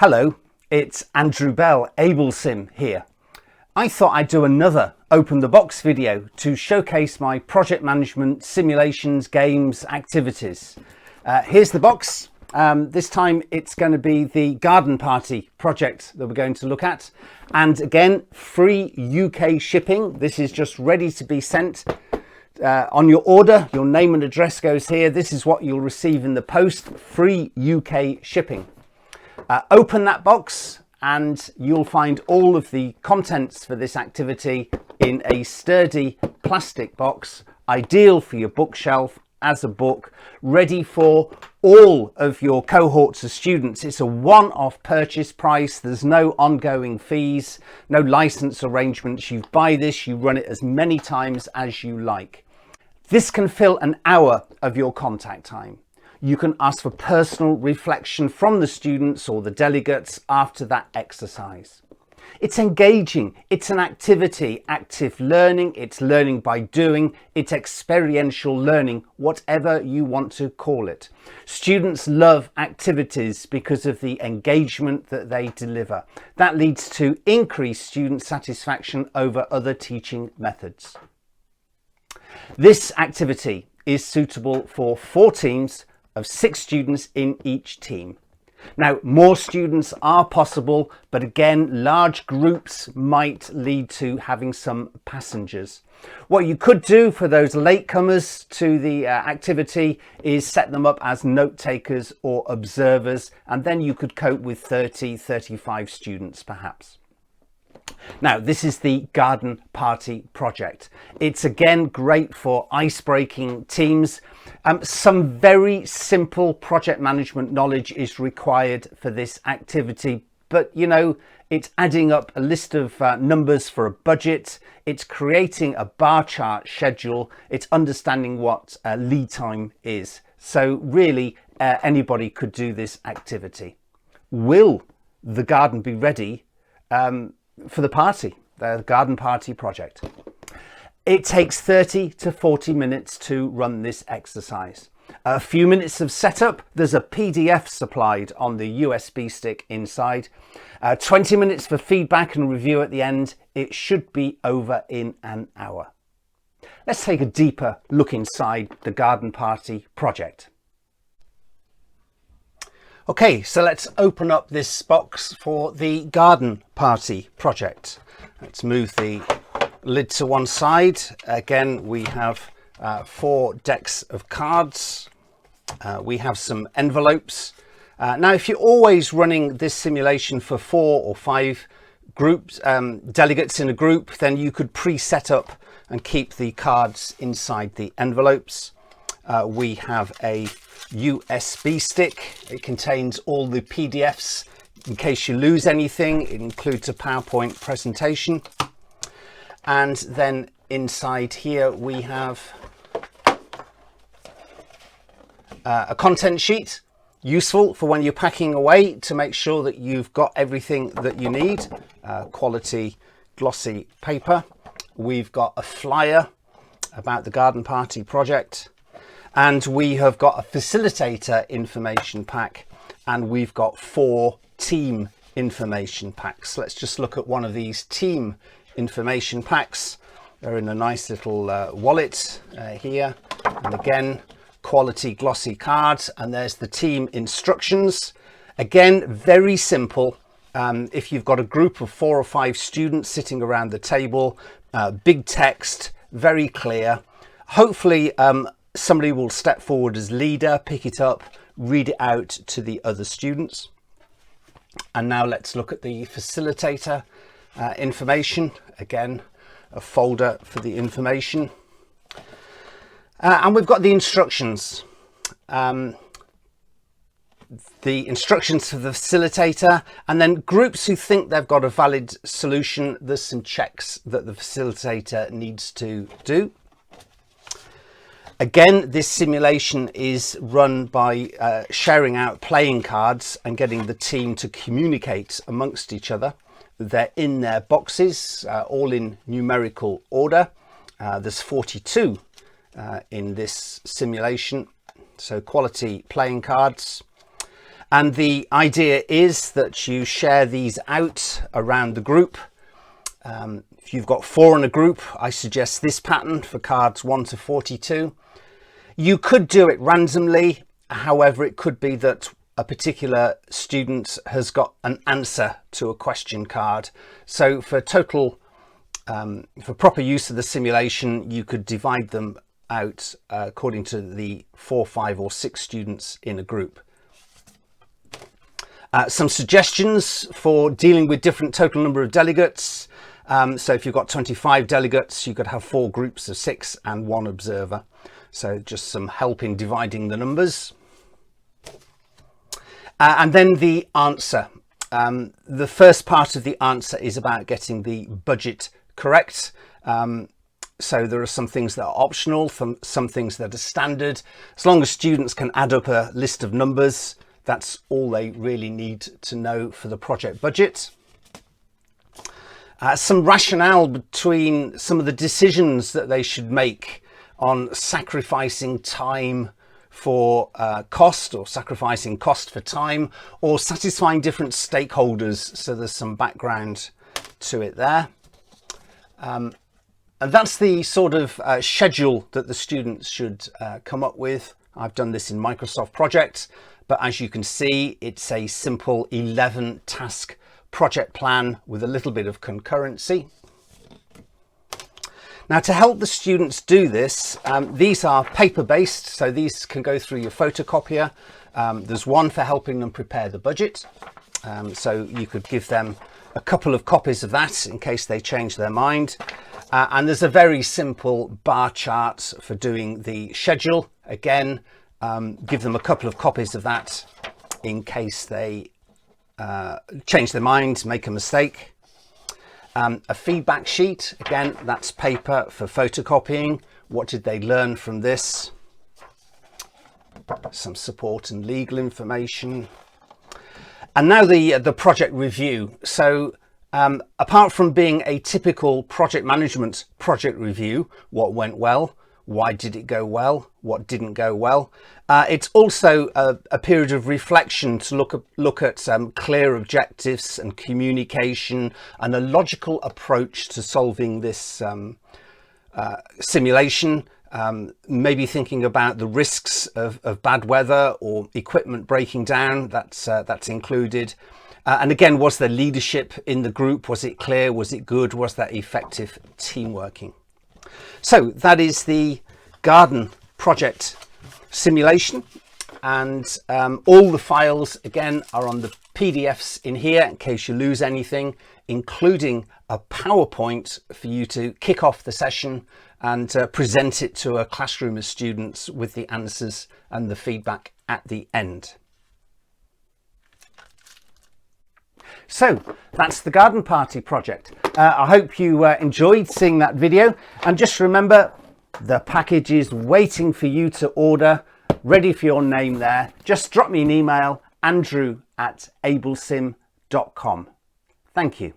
Hello, it's Andrew Bell, AbleSim here. I thought I'd do another Open the Box video to showcase my project management, simulations, games, activities. Here's the box. This time it's going to be the garden party project that we're going to look at. And again, free UK shipping. This is just ready to be sent. On your order, your name and address goes here. This is what you'll receive in the post, free UK shipping. Open that box and you'll find all of the contents for this activity in a sturdy plastic box, ideal for your bookshelf as a book, ready for all of your cohorts of students. It's a one-off purchase price. There's no ongoing fees, no license arrangements. You buy this, you run it as many times as you like. This can fill an hour of your contact time. You can ask for personal reflection from the students or the delegates after that exercise. It's engaging, it's an activity, active learning, it's learning by doing, it's experiential learning, whatever you want to call it. Students love activities because of the engagement that they deliver. That leads to increased student satisfaction over other teaching methods. This activity is suitable for 4 teams of 6 students in each team. Now, more students are possible, but again, large groups might lead to having some passengers. What you could do for those latecomers to the activity is set them up as note takers or observers, and then you could cope with 35 students perhaps. Now, this is the garden party project. It's again great for ice-breaking teams. Some very simple project management knowledge is required for this activity, but you know, it's adding up a list of numbers for a budget, it's creating a bar chart schedule, it's understanding what lead time is. So really, anybody could do this activity. Will the garden be ready for the party, the garden party project? It takes 30 to 40 minutes to run this exercise. A few minutes of setup. There's a PDF supplied on the USB stick inside. 20 minutes for feedback and review at the end. It should be over in an hour. Let's take a deeper look inside the garden party project. Okay, so let's open up this box for the garden party project. Let's move the lid to one side. Again, we have 4 decks of cards. We have some envelopes. Now, if you're always running this simulation for 4 or 5 groups, delegates in a group, then you could pre-set up and keep the cards inside the envelopes. We have a USB stick. It contains all the PDFs in case you lose anything. It includes a PowerPoint presentation. And then inside here we have a content sheet, useful for when you're packing away to make sure that you've got everything that you need. Quality glossy paper. We've got a flyer about the garden party project. And we have got a facilitator information pack, and we've got 4 team information packs. Let's just look at one of these team information packs. They're in a nice little wallet here. And again, quality glossy cards. And there's the team instructions. Again, very simple. If you've got a group of 4 or 5 students sitting around the table, big text, very clear. Hopefully, somebody will step forward as leader, pick it up, read it out to the other students. And now let's look at the facilitator information. Again, a folder for the information. And we've got the instructions. The instructions for the facilitator, and then groups who think they've got a valid solution. There's some checks that the facilitator needs to do. Again, this simulation is run by sharing out playing cards and getting the team to communicate amongst each other. They're in their boxes, all in numerical order. There's 42 in this simulation, so quality playing cards. And the idea is that you share these out around the group. If you've got 4 in a group, I suggest this pattern for cards 1 to 42. You could do it randomly. However, it could be that a particular student has got an answer to a question card. So for proper use of the simulation, you could divide them out according to the 4, 5 or 6 students in a group. Some suggestions for dealing with different total number of delegates. So if you've got 25 delegates, you could have 4 groups of 6 and 1 observer. So just some help in dividing the numbers. And then the answer. The first part of the answer is about getting the budget correct. So there are some things that are optional, some things that are standard. As long as students can add up a list of numbers, that's all they really need to know for the project budget. Some rationale between some of the decisions that they should make on sacrificing time for cost, or sacrificing cost for time, or satisfying different stakeholders. So there's some background to it there. And that's the sort of schedule that the students should come up with. I've done this in Microsoft Project, but as you can see, it's a simple 11 task project plan with a little bit of concurrency. Now, to help the students do this, these are paper-based, so these can go through your photocopier. There's one for helping them prepare the budget, so you could give them a couple of copies of that in case they change their mind. And there's a very simple bar chart for doing the schedule. Again, give them a couple of copies of that in case they change their mind, make a mistake. A feedback sheet, again, that's paper for photocopying. What did they learn from this? Some support and legal information. And now the project review. So apart from being a typical project management project review, what went well, why did it go well, what didn't go well, it's also a period of reflection to look at clear objectives and communication and a logical approach to solving this simulation. Maybe thinking about the risks of bad weather or equipment breaking down, that's included. And again, was there leadership in the group? Was it clear? Was it good? Was that effective team working? So that is the garden project simulation, and all the files again are on the PDFs in here in case you lose anything, including a PowerPoint for you to kick off the session and present it to a classroom of students with the answers and the feedback at the end. So that's the garden party project. I hope you enjoyed seeing that video, and just remember, the package is waiting for you to order, ready for your name there. Just drop me an email, andrew@ablesim.com. Thank you.